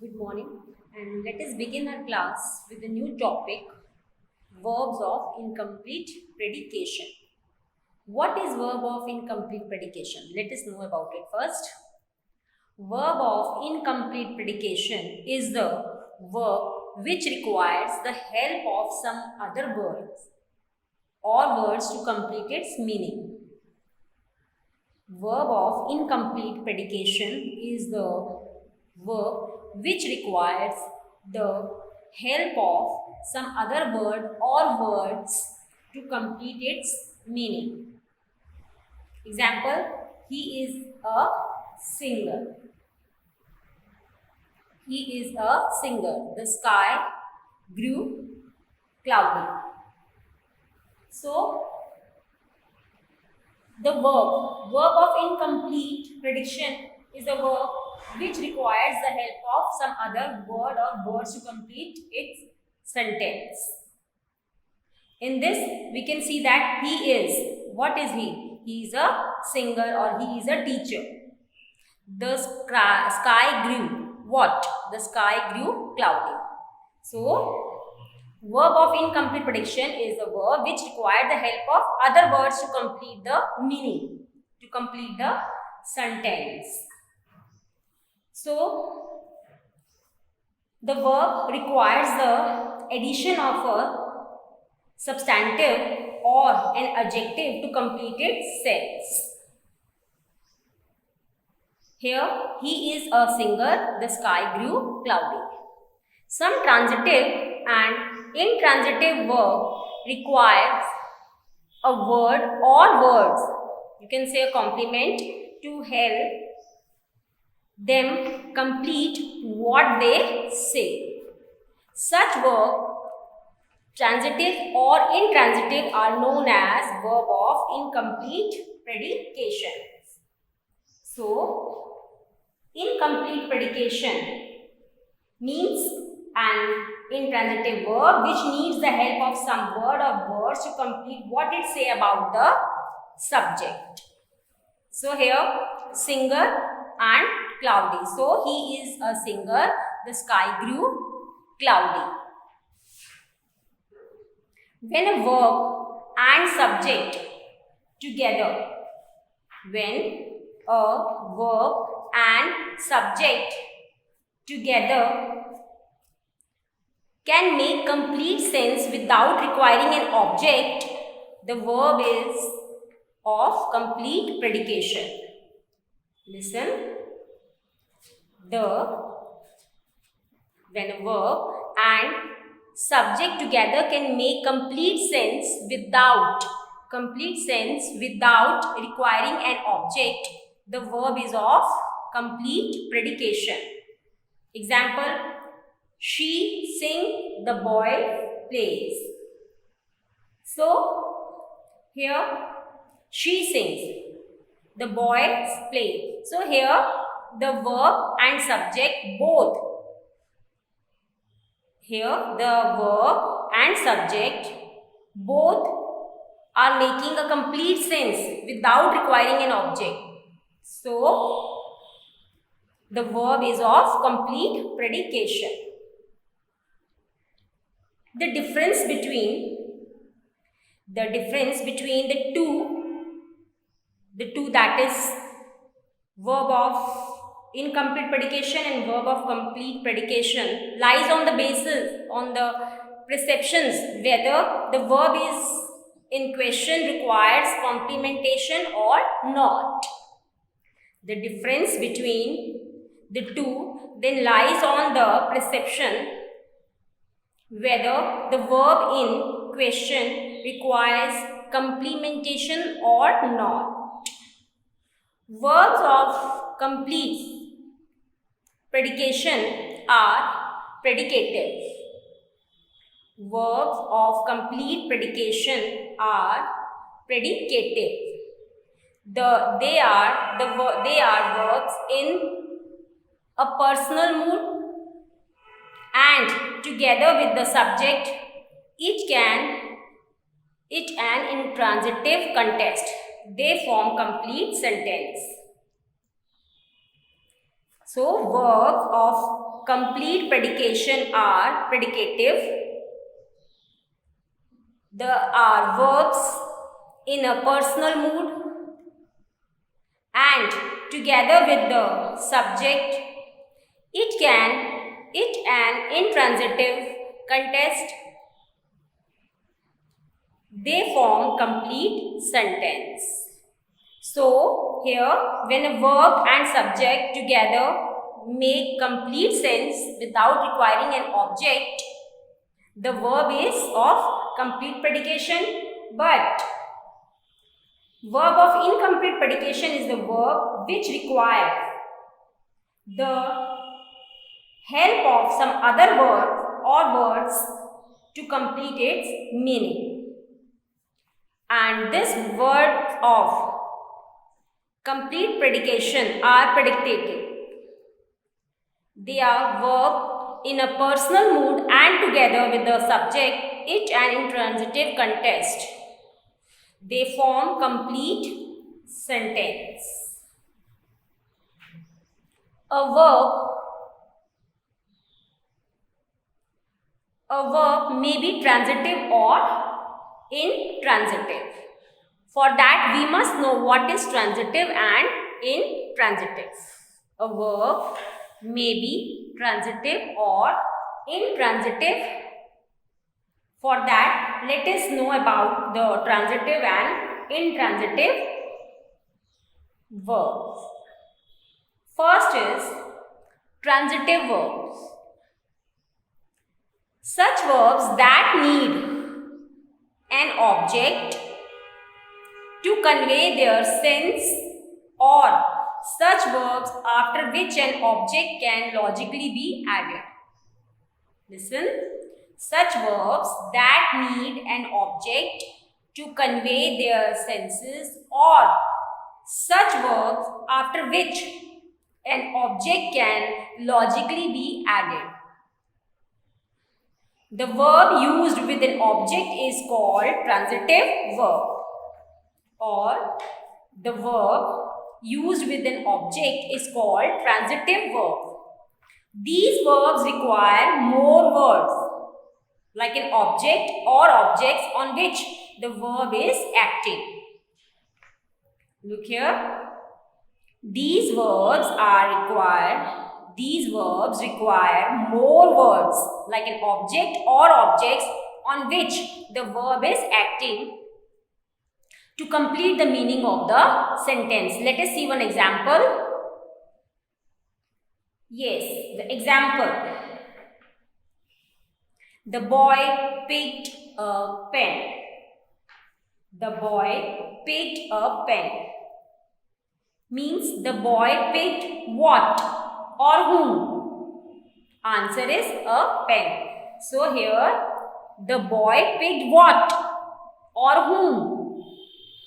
Good morning, and let us begin our class with a new topic, verbs of incomplete predication. What is verb of incomplete predication? Let us know about it first. Verb of incomplete predication is the verb which requires the help of some other words or words to complete its meaning. Verb of incomplete predication is the verb which requires the help of some other word or words to complete its meaning. Example, he is a singer. He is a singer. The sky grew cloudy. So, the verb of incomplete prediction is a verb which requires the help of some other word or words to complete its sentence. In this, we can see that he is. What is he? He is a singer or he is a teacher. The sky grew. What? The sky grew cloudy. So, verb of incomplete prediction is a verb which requires the help of other words to complete the meaning, to complete the sentence. So, the verb requires the addition of a substantive or an adjective to complete its sense. Here, he is a singer, the sky grew cloudy. Some transitive and intransitive verb requires a word or words, you can say a complement, to help them complete what they say. Such verb, transitive or intransitive, are known as verb of incomplete predication. So, incomplete predication means an intransitive verb which needs the help of some word or words to complete what it say about the subject. So here, singer and cloudy. So he is a singer, the sky grew cloudy. When a verb and subject together, when a verb and subject together can make complete sense without requiring an object, the verb is of complete predication. Listen. When a verb and subject together can make complete sense without requiring an object, the verb is of complete predication. Example, she sings, the boy plays. So, here she sings, the boy plays. So, here the verb and subject both. Here the verb and subject both are making a complete sense without requiring an object. So, the verb is of complete predication. The difference between the two, that is verb of incomplete predication and verb of complete predication, lies on the perceptions whether the verb is in question requires complementation or not. The difference between the two then lies on the perception whether the verb in question requires complementation or not. Verbs of complete predication are predicative. Verbs of complete predication are predicative. They are verbs in a personal mood, and together with the subject, it an intransitive context. They form complete sentence. So, verbs of complete predication are predicative. There are verbs in a personal mood and together with the subject, it an intransitive contest. They form complete sentence. So here, when a verb and subject together make complete sense without requiring an object, the verb is of complete predication, but verb of incomplete predication is the verb which requires the help of some other word or words to complete its meaning. And this word of complete predication are predicative. They are verb in a personal mood and together with the subject, it an intransitive contest. They form complete sentence. A verb may be transitive or intransitive. For that, we must know what is transitive and intransitive. A verb may be transitive or intransitive. For that, let us know about the transitive and intransitive verbs. First is transitive verbs. Such verbs that need an object to convey their sense, or such verbs after which an object can logically be added. Listen. Such verbs that need an object to convey their senses, or such verbs after which an object can logically be added. The verb used with an object is called transitive verb, or the verb used with an object is called transitive verb. These verbs require more words, like an object or objects on which the verb is acting. Look here. These verbs require more words, like an object or objects on which the verb is acting to complete the meaning of the sentence. Let us see one example. Yes, the example. The boy picked a pen. The boy picked a pen. Means the boy picked what or whom? Answer is a pen. So here the boy picked what or whom?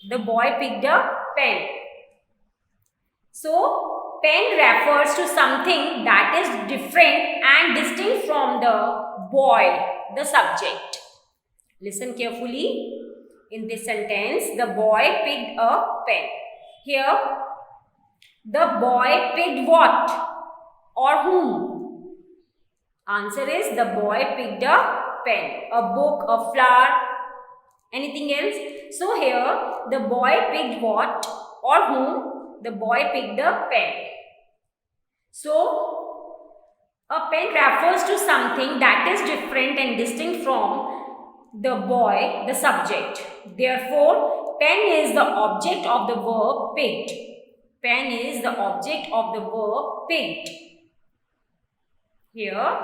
The boy picked a pen. So pen refers to something that is different and distinct from the boy, the subject. Listen carefully. In this sentence, the boy picked a pen. Here, the boy picked what or whom? Answer is the boy picked a pen, a book, a flower, anything else. So here, the boy picked what or whom? The boy picked a pen. So, a pen refers to something that is different and distinct from the boy, the subject. Therefore, pen is the object of the verb picked. Pen is the object of the verb picked. Here,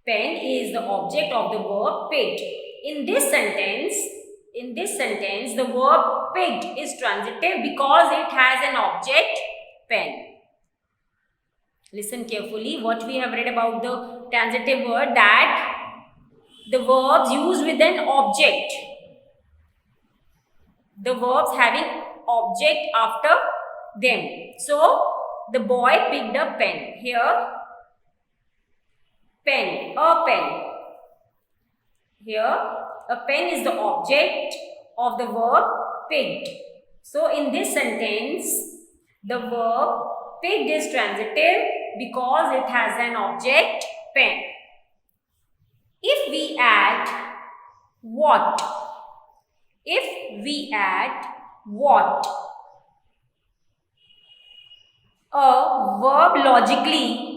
pen is the object of the verb picked. In this sentence, the verb picked is transitive because it has an object, pen. Listen carefully what we have read about the transitive word, that the verbs used with an object. The verbs having object after them. So, the boy picked a pen. Here, pen, a pen. Here, a pen is the object of the verb picked. So, in this sentence, the verb picked is transitive because it has an object pen. If we add what? If we add what? A verb logically,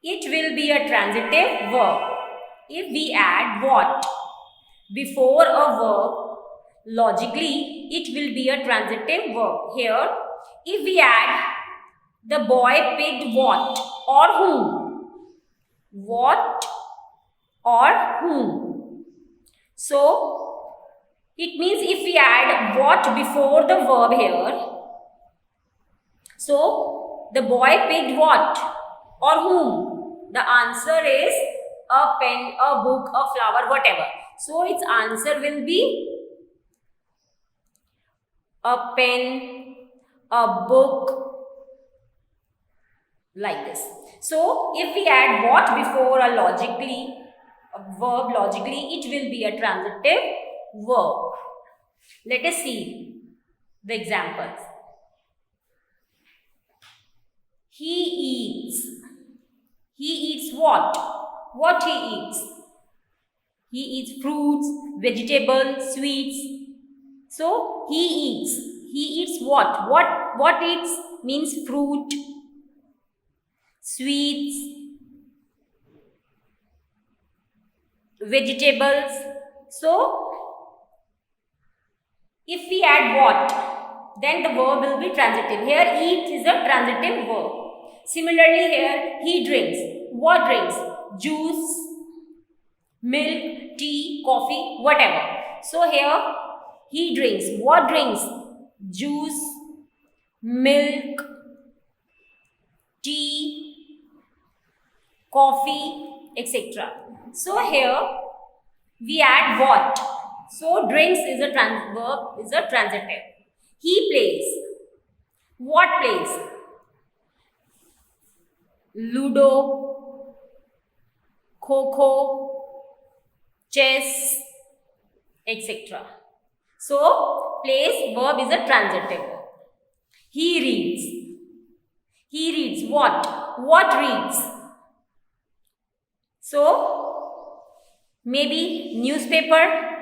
it will be a transitive verb. If we add what before a verb, logically it will be a transitive verb. Here, if we add the boy picked what or whom? What or whom? So, it means if we add what before the verb here, so the boy picked what or whom? The answer is a pen, a book, a flower, whatever. So, its answer will be a pen, a book, like this. So, if we add what before a verb logically, it will be a transitive verb. Let us see the examples. He eats. He eats what? What he eats? He eats fruits, vegetables, sweets. So, he eats. He eats what? What eats means fruit, sweets, vegetables. So, if we add what, then the verb will be transitive. Here, eat is a transitive verb. Similarly, here, he drinks. What drinks? Juice, milk, tea, coffee, whatever. So, here, he drinks. What drinks? Juice, milk, tea, coffee, etc. So, here, we add what? So, drinks is a verb, is a transitive. He plays. What plays? Ludo, Kho-Kho, chess, etc. So, plays verb is a transitive. He reads. He reads what? What reads? So, maybe newspaper,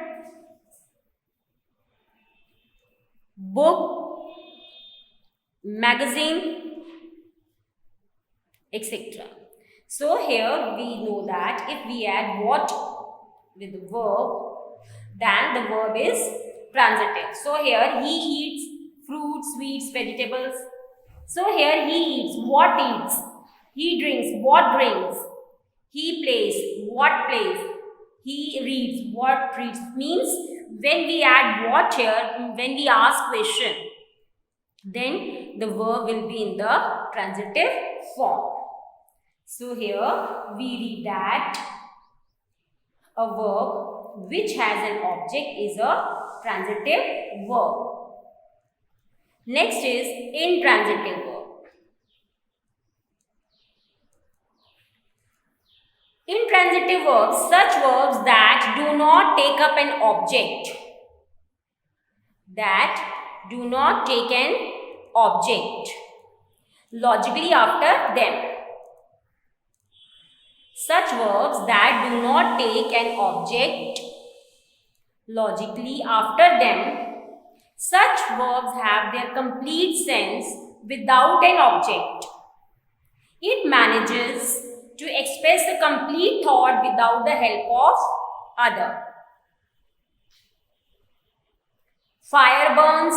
book, magazine, etc. So, here we know that if we add what with the verb, then the verb is transitive. So, here he eats fruits, sweets, vegetables. So, here he eats. What eats? He drinks. What drinks? He plays. What plays? He reads. What reads? Means when we add what here, when we ask question, then the verb will be in the transitive form. So, here we read that a verb which has an object is a transitive verb. Next is intransitive verb. Intransitive verbs, such verbs that do not take up an object. Logically after them. Such verbs that do not take an object logically after them. Such verbs have their complete sense without an object. It manages to express a complete thought without the help of other. Fire burns,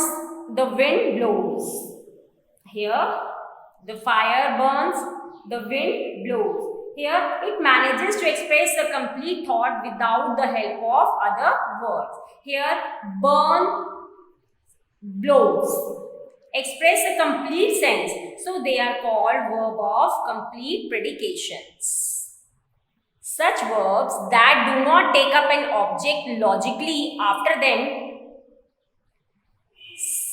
the wind blows. Here, the fire burns, the wind blows. Here, it manages to express a complete thought without the help of other words. Here, burn, blows. Express a complete sense. So, they are called verb of complete predications. Such verbs that do not take up an object logically after them.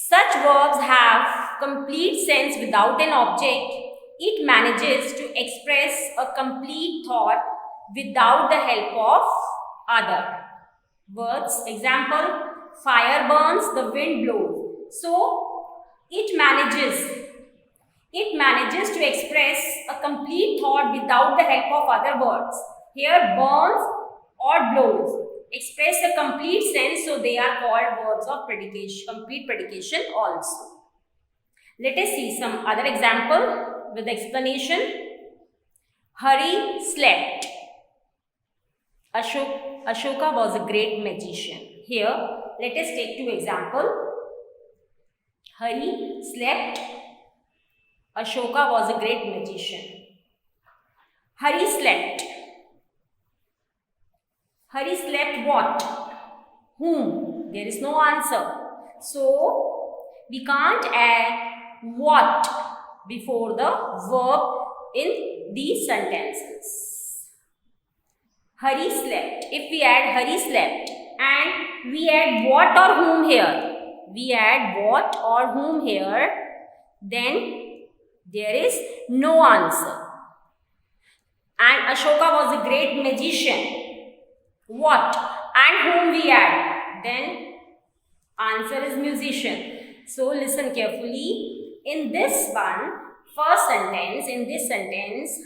Such verbs have complete sense without an object. It manages to express a complete thought without the help of other words. Example, fire burns, the wind blows. So, it It manages to express a complete thought without the help of other words. Here, burns or blows express a complete sense, so they are called verbs of predication, complete predication also. Let us see some other example with explanation. Hari slept. Ashoka was a great magician. Here, let us take two examples. Hari slept. Ashoka was a great magician. Hari slept. Hari slept what? Whom? There is no answer. So, we can't add what before the verb in these sentences. Hari slept. If we add Hari slept and we add what or whom here, then there is no answer. And Ashoka was a great magician. What and whom we add? Then answer is musician. So listen carefully. In this first sentence,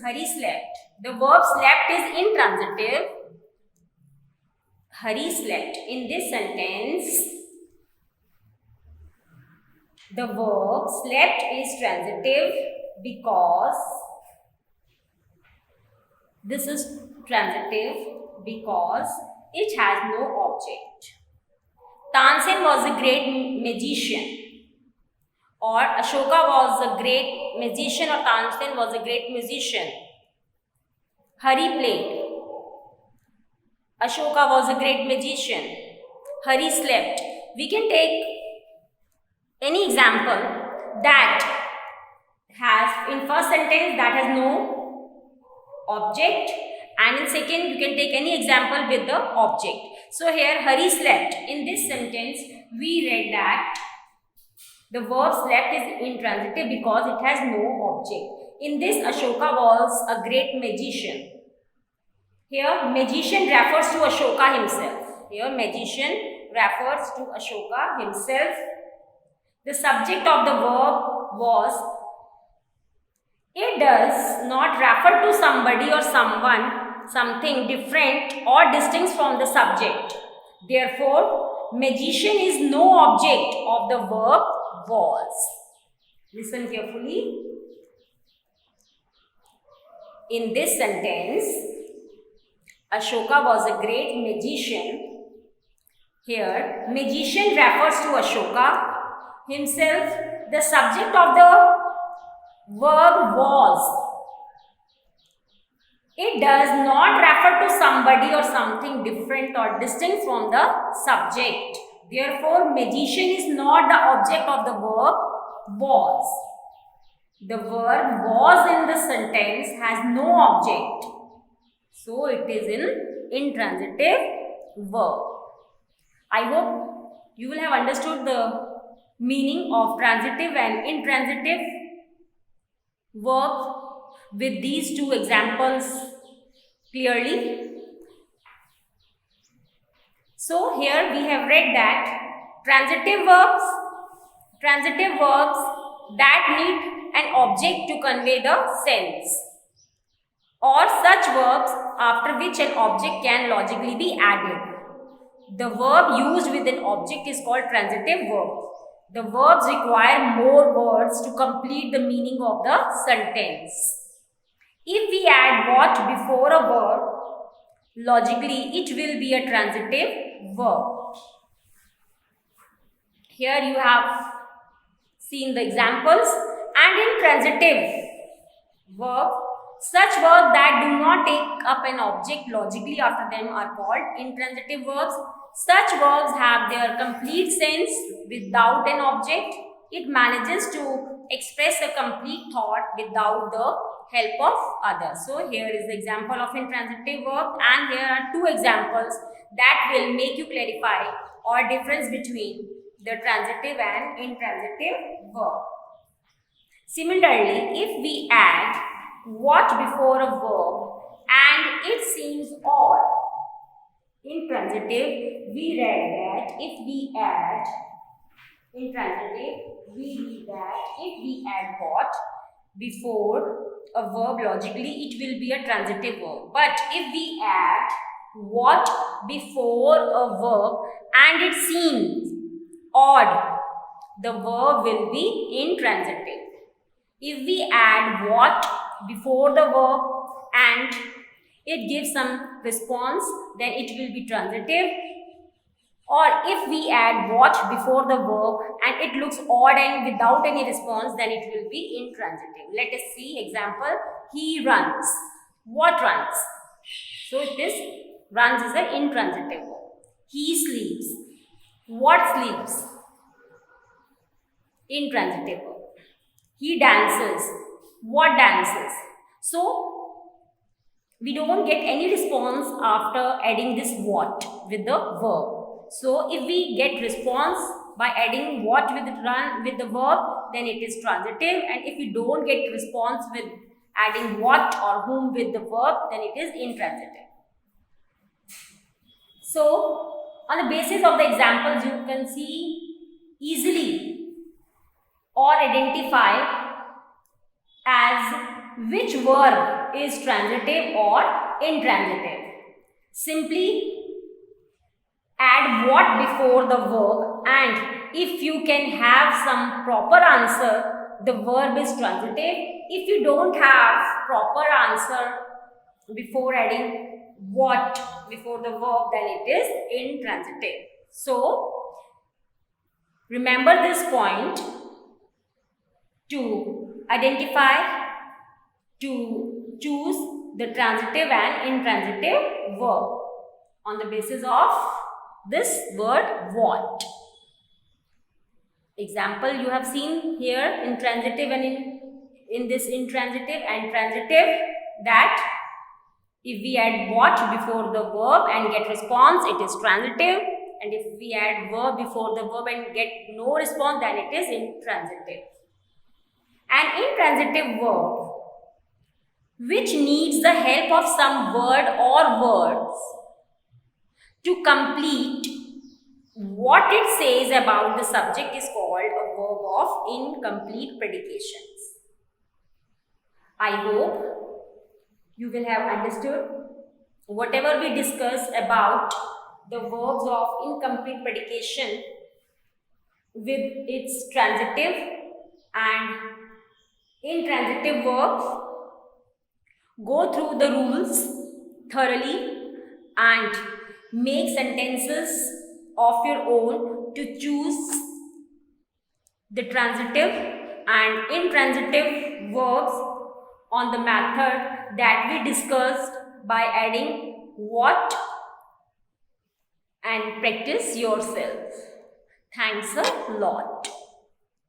Hari slept. The verb slept is intransitive. Hari slept. In this sentence, the verb slept is transitive because this is transitive because it has no object. Tansen was a great magician, or Ashoka was a great magician, or Tansen was a great musician. Hari played. Ashoka was a great magician. Hari slept. We can take any example that has, in first sentence, that has no object, and in second you can take any example with the object. So here Hari slept. In this sentence we read that the verb slept is intransitive because it has no object. In this, Ashoka was a great magician. Here magician refers to Ashoka himself. The subject of the verb was. It does not refer to somebody or someone, something different or distinct from the subject. Therefore, magician is no object of the verb was. Listen carefully. In this sentence, Ashoka was a great magician. Here, magician refers to Ashoka himself. The subject of the verb was. It does not refer to somebody or something different or distinct from the subject. Therefore, magician is not the object of the verb was. The verb was in the sentence has no object. So, it is an intransitive verb. I hope you will have understood the meaning of transitive and intransitive verb with these two examples clearly. So here we have read that transitive verbs that need an object to convey the sense, or such verbs after which an object can logically be added. The verb used with an object is called transitive verb. The verbs require more words to complete the meaning of the sentence. If we add what before a verb, logically it will be a transitive verb. Here you have seen the examples. And in transitive verb, such verbs that do not take up an object logically after them are called intransitive verbs. Such verbs have their complete sense without an object. It manages to express a complete thought without the help of others. So here is the example of intransitive verb, and here are two examples that will make you clarify or difference between the transitive and intransitive verb. Similarly, if we add what before a verb and it seems odd, intransitive, we read that if we add what, before a verb, logically it will be a transitive verb. But if we add what before a verb and it seems odd, the verb will be intransitive. If we add what before the verb and it gives some response, then it will be transitive. Or if we add what before the verb and it looks odd and without any response, then it will be intransitive. Let us see example. He runs. What runs? So this runs is an intransitive verb. He sleeps. What sleeps? Intransitive verb. He dances. What dances? So we don't get any response after adding this what with the verb. So if we get response by adding what with the verb, then it is transitive. And if we don't get response with adding what or whom with the verb, then it is intransitive. So on the basis of the examples, you can see easily or identify as which verb is transitive or intransitive. Simply add what before the verb, and if you can have some proper answer, the verb is transitive. If you don't have proper answer before adding what before the verb, then it is intransitive. So remember this point to identify, to choose the transitive and intransitive verb on the basis of this word what. Example you have seen here, intransitive and in this intransitive and transitive, that if we add what before the verb and get response, it is transitive, and if we add verb before the verb and get no response, then it is intransitive. An intransitive verb which needs the help of some word or words to complete what it says about the subject is called a verb of incomplete predications. I hope you will have understood whatever we discussed about the verbs of incomplete predication with its transitive and intransitive verbs. Go through the rules thoroughly and make sentences of your own to choose the transitive and intransitive verbs on the method that we discussed by adding what, and practice yourself. Thanks a lot.